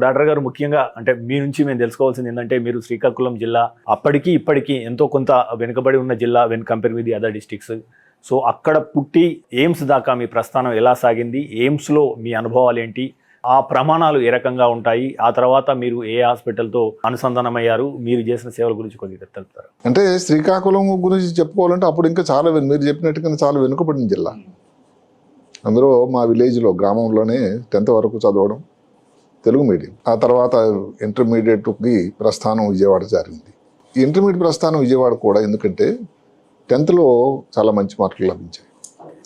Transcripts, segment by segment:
Doctor గారు ముఖ్యంగా అంటే మీ నుంచి మేము తెలుసుకోవాల్సింది ఏంటంటే మీరు శ్రీకాకుళం జిల్లా అప్పటికి ఇప్పటికీ ఎంతో కొంత వెనుకబడి ఉన్న జిల్లా when compare with the other districts. So అక్కడ పుట్టి ఎయిమ్స్ దాకా మీ ప్రస్థానం ఎలా సాగింది, ఎయిమ్స్లో మీ అనుభవాలు ఏంటి, ఆ ప్రమాణాలు ఏ రకంగా ఉంటాయి, ఆ తర్వాత మీరు ఏ హాస్పిటల్తో అనుసంధానమయ్యారు, మీరు చేసిన సేవల గురించి కొద్దిగా తెలుపుతారు. అంటే శ్రీకాకుళం గురించి చెప్పుకోవాలంటే అప్పుడు ఇంకా చాలా మీరు చెప్పినట్టుగా చాలా వెనుకబడిన జిల్లా. అందులో మా విలేజ్లో గ్రామంలోనే 10th వరకు చదవడం తెలుగు మీడియం. ఆ తర్వాత ఇంటర్మీడియట్కి ప్రస్థానం విజయవాడ జరిగింది. ఈ ఇంటర్మీడియట్ ప్రస్థానం విజయవాడ కూడా ఎందుకంటే 10thలో చాలా మంచి మార్కులు లభించాయి.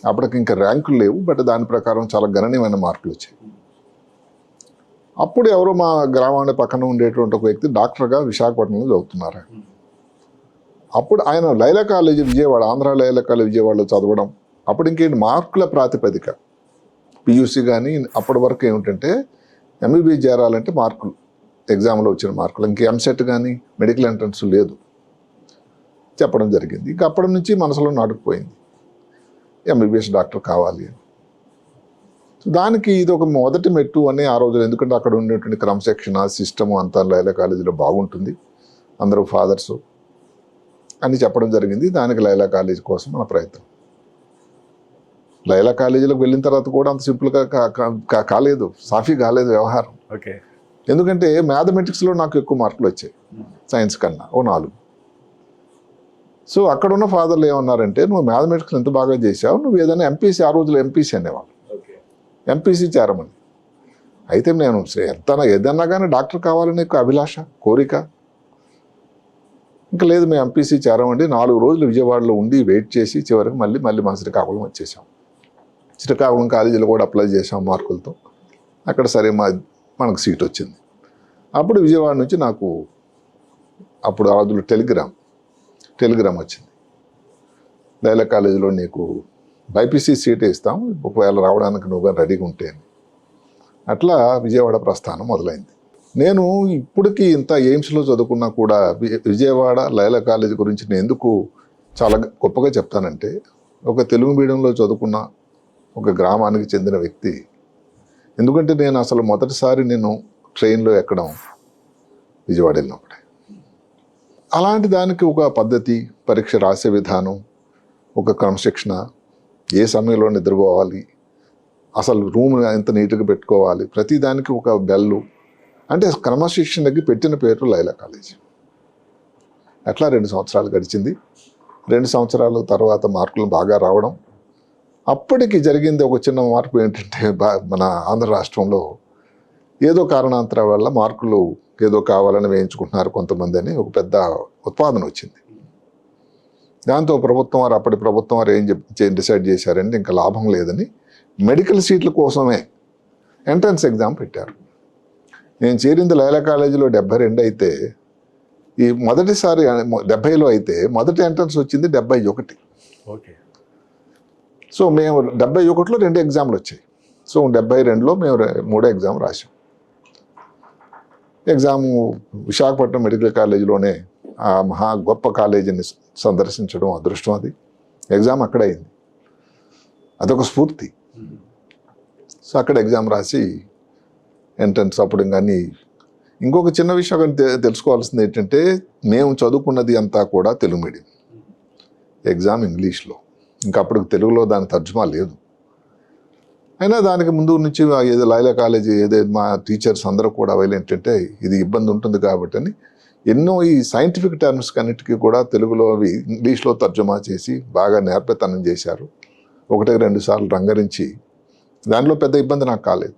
అప్పటికి ఇంకా ర్యాంకులు లేవు, బట్ దాని ప్రకారం చాలా గణనీయమైన మార్కులు వచ్చాయి. అప్పుడు ఎవరో మా గ్రామాన్ని పక్కన ఉండేటువంటి ఒక వ్యక్తి డాక్టర్గా విశాఖపట్నంలో చదువుతున్నారు. అప్పుడు ఆయన లైలా కాలేజీ విజయవాడ, ఆంధ్ర లైలా కాలేజీ విజయవాడలో చదవడం. అప్పుడు ఇంకేంటి మార్కుల ప్రాతిపదిక పియూసీ కానీ అప్పటి వరకు ఏమిటంటే ఎంబీబీఎస్ చేరాలంటే మార్కులు, ఎగ్జామ్లో వచ్చిన మార్కులు, ఇంక ఎంసెట్ కానీ మెడికల్ ఎంట్రన్స్ లేదు చెప్పడం జరిగింది. ఇంక అప్పటి నుంచి మనసులో నాటుకుపోయింది ఎంబీబీఎస్ డాక్టర్ కావాలి అని. దానికి ఇది ఒక మొదటి మెట్టు అని ఆ రోజులు, ఎందుకంటే అక్కడ ఉండేటువంటి క్రమశిక్షణ సిస్టము అంతా లైలా కాలేజీలో బాగుంటుంది, అందరూ ఫాదర్సు అని చెప్పడం జరిగింది. దానికి లైలా కాలేజీ కోసం మన ప్రయత్నం. లైలా కాలేజీలోకి వెళ్ళిన తర్వాత కూడా అంత సింపుల్గా కాలేదు, సాఫీ కాలేదు వ్యవహారం. ఓకే. ఎందుకంటే మ్యాథమెటిక్స్లో నాకు ఎక్కువ మార్కులు వచ్చాయి సైన్స్ కన్నా, ఓ 4. సో అక్కడ ఉన్న ఫాదర్లు ఏమన్నారంటే, నువ్వు మ్యాథమెటిక్స్ ఎంత బాగా చేసావు, నువ్వు ఏదైనా ఎంపీసీ, ఆ రోజులు ఎంపీసీ అనేవాళ్ళు, ఎంపీసీ చేరమని. అయితే నేను ఏదన్నా కానీ డాక్టర్ కావాలని అభిలాష, కోరిక. ఇంకా లేదు, మేము ఎంపీసీ చేరమండి. 4 రోజులు విజయవాడలో ఉండి వెయిట్ చేసి చివరికి మళ్ళీ మా శ్రీకాకుళం వచ్చేసాం. శ్రీకాకుళం కాలేజీలో కూడా అప్లై చేసాం మార్కులతో. అక్కడ సరే మనకు సీట్ వచ్చింది. అప్పుడు విజయవాడ నుంచి నాకు అప్పుడు ఆ రోజులు టెలిగ్రామ్ వచ్చింది, లైలా కాలేజీలో నీకు బైపీసీ సీట్ ఇస్తాం, ఒకవేళ రావడానికి నువ్వు రెడీగా ఉంటే అని. అట్లా విజయవాడ ప్రస్థానం మొదలైంది. నేను ఇప్పటికీ ఇంత ఎయిమ్స్లో చదువుకున్నా కూడా విజయవాడ లైలా కాలేజీ గురించి నేను ఎందుకు చాలా గొప్పగా చెప్తానంటే, ఒక తెలుగు మీడియంలో చదువుకున్న ఒక గ్రామానికి చెందిన వ్యక్తి. ఎందుకంటే నేను అసలు మొదటిసారి నేను ట్రైన్లో ఎక్కడం విజయవాడ వెళ్ళినప్పుడే. అలాంటి దానికి ఒక పద్ధతి, పరీక్ష రాసే విధానం, ఒక క్రమశిక్షణ, ఏ సమయంలో నిద్రపోవాలి, అసలు రూమ్ ఎంత నీట్గా పెట్టుకోవాలి, ప్రతిదానికి ఒక బెల్లు, అంటే క్రమశిక్షణకి పెట్టిన పేరు లైలా కాలేజీ. అట్లా 2 సంవత్సరాలు గడిచింది. 2 సంవత్సరాల తర్వాత మార్కులు బాగా రావడం. అప్పటికి జరిగింది ఒక చిన్న మార్పు ఏంటంటే, మన ఆంధ్ర రాష్ట్రంలో ఏదో కారణాంతరం వల్ల మార్కులు ఏదో కావాలని వేయించుకుంటున్నారు కొంతమంది అని ఒక పెద్ద ఉత్పాదన వచ్చింది. దాంతో అప్పటి ప్రభుత్వం వారు ఏం డిసైడ్ చేశారంటే, ఇంకా లాభం లేదని మెడికల్ సీట్ల కోసమే ఎంట్రన్స్ ఎగ్జామ్ పెట్టారు. నేను చేరింది లైలా కాలేజీలో 72 అయితే, ఈ మొదటిసారి 70లో అయితే మొదటి ఎంట్రన్స్ వచ్చింది 71. ఓకే. సో మేము 71లో 2 ఎగ్జామ్లు వచ్చాయి. సో 72లో మేము 3వ ఎగ్జామ్ రాసాం. ఎగ్జాము విశాఖపట్నం మెడికల్ కాలేజీలోనే, ఆ మహా గొప్ప కాలేజీని సందర్శించడం అదృష్టం. అది ఎగ్జామ్ అక్కడ అయింది, అదొక స్ఫూర్తి. సో అక్కడ ఎగ్జామ్ రాసి ఎంట్రన్స్. అప్పుడు కానీ ఇంకొక చిన్న విషయం తెలుసుకోవాల్సింది ఏంటంటే, మేము చదువుకున్నది అంతా కూడా తెలుగు మీడియం, ఎగ్జామ్ ఇంగ్లీష్లో. ఇంకా అప్పుడు తెలుగులో దాని తర్జుమా లేదు. అయినా దానికి ముందు నుంచి ఏదో లైలా కాలేజీ మా టీచర్స్ అందరూ కూడా ఏంటంటే, ఇది ఇబ్బంది ఉంటుంది కాబట్టి అని ఎన్నో ఈ సైంటిఫిక్ టర్మ్స్ అన్నిటికీ కూడా తెలుగులో అవి ఇంగ్లీష్లో తర్జుమా చేసి బాగా నేర్పతనం చేశారు. 1-2 సార్లు రంగరించి, దానిలో పెద్ద ఇబ్బంది నాకు కాలేదు.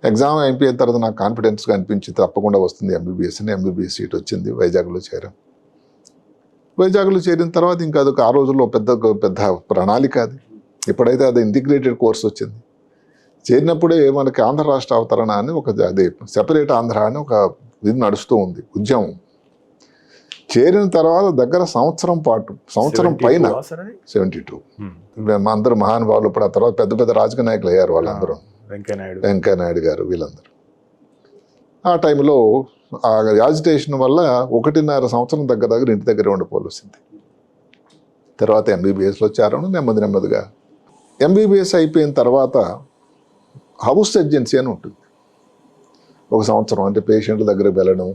ఎగ్జామ్ అయిపోయిన తర్వాత నాకు కాన్ఫిడెన్స్గా అనిపించి తప్పకుండా వస్తుంది ఎంబీబీఎస్ అని. ఎంబీబీఎస్ సీట్ వచ్చింది. వైజాగ్లో చేరాం. వైజాగ్లో చేరిన తర్వాత ఇంకా అదొక ఆ రోజుల్లో పెద్ద ప్రణాళిక అది. ఇప్పుడైతే అది ఇంటిగ్రేటెడ్ కోర్స్ వచ్చింది. చేరినప్పుడే మనకి ఆంధ్ర రాష్ట్ర అవతరణ అని అది సెపరేట్ ఆంధ్ర అని ఒక ఇది నడుస్తూ ఉంది, ఉద్యమం. చేరిన తర్వాత దగ్గర సంవత్సరం పైన 72 అందరూ మహానుభావులు. ఇప్పుడు ఆ తర్వాత పెద్ద రాజకీయ నాయకులు అయ్యారు వాళ్ళందరూ, వెంకయ్యనాయుడు గారు, వీళ్ళందరూ. ఆ టైంలో ఆ యాజిటేషన్ వల్ల 1.5 సంవత్సరం దగ్గర ఇంటి దగ్గర ఉండిపోవలసింది. తర్వాత ఎంబీబీఎస్లో చేరాను నెమ్మదిగా. ఎంబీబీఎస్ అయిపోయిన తర్వాత హౌస్ సర్జెన్సీ అని ఉంటుంది. ఒక సంవత్సరం అంటే పేషెంట్ల దగ్గరికి వెళ్ళడం,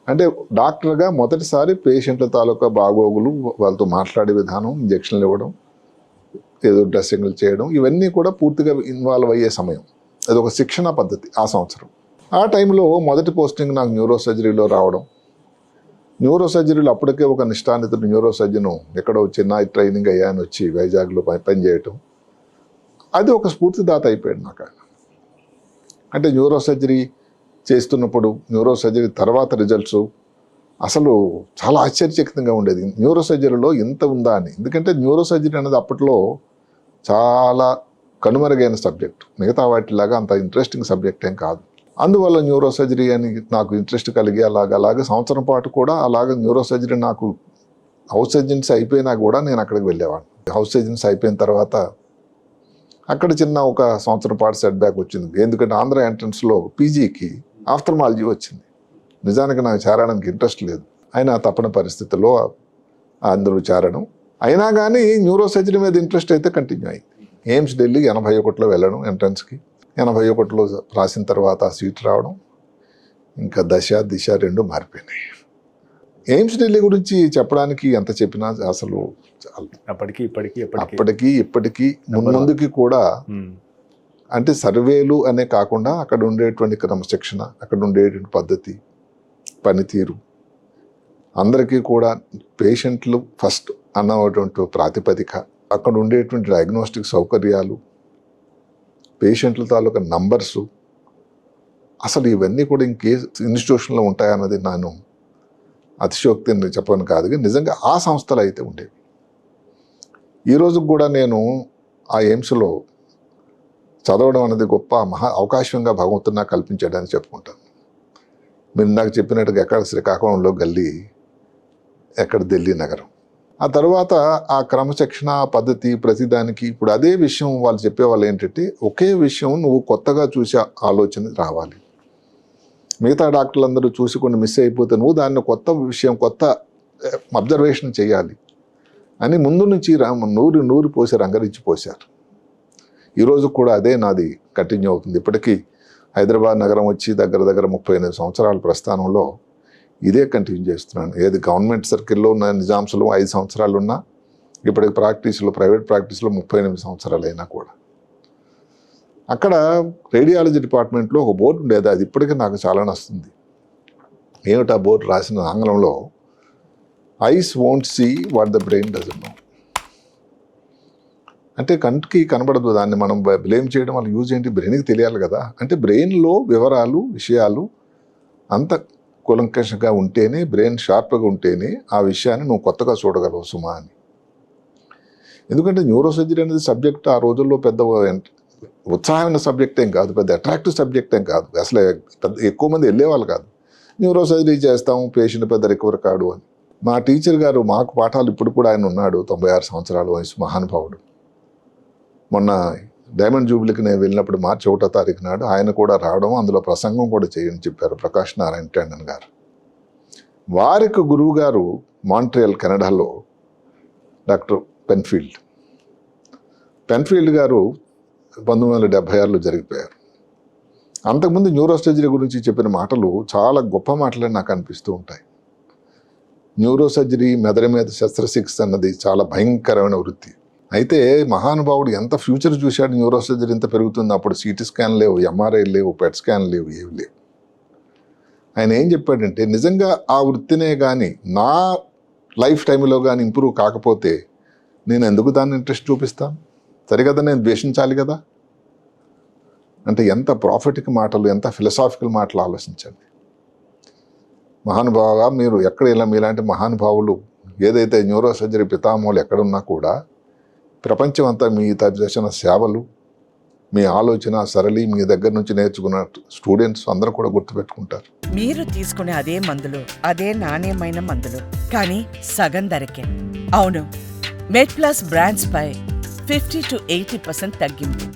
అంటే డాక్టర్గా మొదటిసారి పేషెంట్ల తాలూకా బాగోగులు, వాళ్ళతో మాట్లాడే విధానం, ఇంజక్షన్లు ఇవ్వడం, ఏదో డ్రెస్సింగ్లు చేయడం, ఇవన్నీ కూడా పూర్తిగా ఇన్వాల్వ్ అయ్యే సమయం. అది ఒక శిక్షణ పద్ధతి ఆ సంవత్సరం. ఆ టైంలో మొదటి పోస్టింగ్ నాకు న్యూరో సర్జరీలో రావడం. న్యూరో సర్జరీలో అప్పటికే ఒక నిష్ఠానితుడు న్యూరో సర్జను ఎక్కడో చిన్న ట్రైనింగ్ అయ్యాను వచ్చి వైజాగ్లో పనిచేయటం, అది ఒక స్ఫూర్తిదాత అయిపోయాడు నాకు ఆయన. అంటే న్యూరో సర్జరీ చేస్తున్నప్పుడు, న్యూరో సర్జరీ తర్వాత రిజల్ట్స్ అసలు చాలా ఆశ్చర్యచకితంగా ఉండేది. న్యూరో సర్జరీలో ఇంత ఉందా అని. ఎందుకంటే న్యూరో సర్జరీ అనేది అప్పట్లో చాలా కనుమరుగైన సబ్జెక్ట్, మిగతా వాటిలాగా అంత ఇంట్రెస్టింగ్ సబ్జెక్ట్ ఏం కాదు. అందువల్ల న్యూరో సర్జరీ అని నాకు ఇంట్రెస్ట్ కలిగి అలాగే సంవత్సరం పాటు కూడా అలాగే న్యూరో సర్జరీ నాకు హౌస్ సర్జన్స్ అయిపోయినా కూడా నేను అక్కడికి వెళ్ళేవాడిని. హౌస్ సర్జన్స్ అయిపోయిన తర్వాత అక్కడ చిన్న ఒక సంవత్సరం పాటు సెట్ బ్యాక్ వచ్చింది. ఎందుకంటే ఆంధ్ర ఎంట్రన్స్లో పీజీకి ఆఫ్థల్మాలజీ వచ్చింది. నిజానికి నాకు చేరడానికి ఇంట్రెస్ట్ లేదు, అయినా తప్పని పరిస్థితుల్లో అందరూ చేరడం. అయినా కానీ న్యూరో సర్జరీ మీద ఇంట్రెస్ట్ అయితే కంటిన్యూ అయింది. ఎయిమ్స్ ఢిల్లీ 81లో వెళ్ళడం ఎంట్రన్స్కి. 81లో రాసిన తర్వాత సీట్ రావడం, ఇంకా దశ దిశ రెండు మారిపోయినాయి. ఎయిమ్స్ ఢిల్లీ గురించి చెప్పడానికి ఎంత చెప్పినా అసలు అప్పటికి ఇప్పటికీ ముందుకి కూడా, అంటే సర్వేలు అనే కాకుండా అక్కడ ఉండేటువంటి క్రమశిక్షణ, అక్కడ ఉండేటువంటి పద్ధతి, పనితీరు, అందరికీ కూడా పేషెంట్లు ఫస్ట్ అన్నటువంటి ప్రాతిపదిక, అక్కడ ఉండేటువంటి డయాగ్నోస్టిక్ సౌకర్యాలు, పేషెంట్ల తాలూకా నంబర్సు, అసలు ఇవన్నీ కూడా ఇంకే ఇన్స్టిట్యూషన్లో ఉంటాయన్నది నేను అతిశయోక్తిని చెప్పను కాదు, కానీ నిజంగా ఆ సంస్థలు అయితే ఉండేవి. ఈరోజు కూడా నేను ఆ ఎయిమ్స్లో చదవడం అనేది గొప్ప అవకాశంగా భగవంతుడు నాకు కల్పించాడని చెప్పుకుంటాను. మీరు నాకు చెప్పినట్టుగా ఎక్కడ శ్రీకాకుళంలో గల్లీ, ఎక్కడ ఢిల్లీ నగరం. ఆ తర్వాత ఆ క్రమశిక్షణ పద్ధతి ప్రతిదానికి ఇప్పుడు అదే విషయం వాళ్ళు చెప్పేవాళ్ళు ఏంటంటే, ఒకే విషయం నువ్వు కొత్తగా చూసే ఆలోచన రావాలి. మిగతా డాక్టర్లందరూ చూసి కొన్ని మిస్ అయిపోతే నువ్వు దాన్ని కొత్త విషయం, కొత్త అబ్జర్వేషన్ చేయాలి అని ముందు నుంచి నూరి పోసి రంగరించి పోశారు. ఈరోజు కూడా అదే నాది కంటిన్యూ అవుతుంది. ఇప్పటికీ హైదరాబాద్ నగరం వచ్చి దగ్గర 38 సంవత్సరాల ప్రస్థానంలో ఇదే కంటిన్యూ చేస్తున్నాను. ఏది గవర్నమెంట్ సర్కిల్లో ఉన్న నిజాంస్లో 5 సంవత్సరాలు ఉన్నా, ఇప్పటికి ప్రాక్టీస్లో, ప్రైవేట్ ప్రాక్టీస్లో 38 సంవత్సరాలు అయినా కూడా అక్కడ రేడియాలజీ డిపార్ట్మెంట్లో ఒక బోర్డు ఉండేది. అది ఇప్పటికీ నాకు చాలా నచ్చుతుంది. ఏమిటా బోర్డు రాసిన ఆంగ్లంలో, eyes won't see what the brain doesn't know. అంటే కంటికి కనబడదు, దాన్ని మనం బ్లేమ్ చేయడం వల్ల యూజ్ ఏంటి? బ్రెయిన్కి తెలియాలి కదా. అంటే బ్రెయిన్లో వివరాలు, విషయాలు అంత కూలంకషంగా ఉంటేనే, బ్రెయిన్ షార్ప్గా ఉంటేనే ఆ విషయాన్ని నువ్వు కొత్తగా చూడగలవు సుమా అని. ఎందుకంటే న్యూరో సర్జరీ అనేది సబ్జెక్ట్ ఆ రోజుల్లో పెద్ద ఉత్సాహమైన సబ్జెక్ట్ ఏం కాదు, పెద్ద అట్రాక్టివ్ సబ్జెక్ట్ ఏం కాదు. అసలు ఎక్కువ మంది వెళ్ళేవాళ్ళు కాదు. న్యూరో సర్జరీ చేస్తాం, పేషెంట్ పెద్ద రికవర్ కాడు అని. మా టీచర్ గారు మాకు పాఠాలు, ఇప్పుడు కూడా ఆయన ఉన్నాడు, 96 సంవత్సరాల వయసు, మహానుభావుడు. మొన్న డైమండ్ జూబ్లీకి నేను వెళ్ళినప్పుడు మార్చి 1వ తారీఖు నాడు ఆయన కూడా రావడం, అందులో ప్రసంగం కూడా చేయని చెప్పారు ప్రకాష్ నారాయణ టండన్ గారు. వారికి గురువు గారు మాంట్రియల్, కెనడాలో డాక్టర్ పెన్ఫీల్డ్ గారు 1976లో జరిగిపోయారు. అంతకుముందు న్యూరో సర్జరీ గురించి చెప్పిన మాటలు చాలా గొప్ప మాటలని నాకు అనిపిస్తూ ఉంటాయి. న్యూరో సర్జరీ, మెదడు మీద శస్త్రచికిత్స అన్నది చాలా భయంకరమైన వృత్తి. అయితే మహానుభావుడు ఎంత ఫ్యూచర్ చూశాడు. న్యూరో సర్జరీ ఎంత పెరుగుతుంది. అప్పుడు సిటీ స్కాన్ లేవు, ఎంఆర్ఐ లేవు, పెట్ స్కాన్ లేవు, ఏవి లేవు. ఆయన ఏం చెప్పాడంటే, నిజంగా ఆ వృత్తినే కానీ నా లైఫ్ టైంలో కానీ ఇంప్రూవ్ కాకపోతే నేను ఎందుకు దాన్ని ఇంట్రెస్ట్ చూపిస్తాను? సరికదా, నేను ద్వేషించాలి కదా. అంటే ఎంత ప్రాఫిటిక్ మాటలు, ఎంత ఫిలసాఫికల్ మాటలు ఆలోచించండి. మహానుభావ, మీరు ఎక్కడ ఇలా మీలాంటి మహానుభావులు ఏదైతే న్యూరో సర్జరీ పితామహులు ఎక్కడున్నా కూడా ప్రపంచం అంతా మీ చేసిన సేవలు, మీ ఆలోచన సరళి, మీ దగ్గర నుంచి నేర్చుకున్న స్టూడెంట్స్ అందరూ కూడా గుర్తుపెట్టుకుంటారు. మీరు తీసుకునే అదే మందులు, అదే నాణ్యమైన మందులు, కానీ సగం ధరకే. అవును, మెడ్ ప్లస్ బ్రాండ్స్ పై 50 to 80% తగ్గింపు.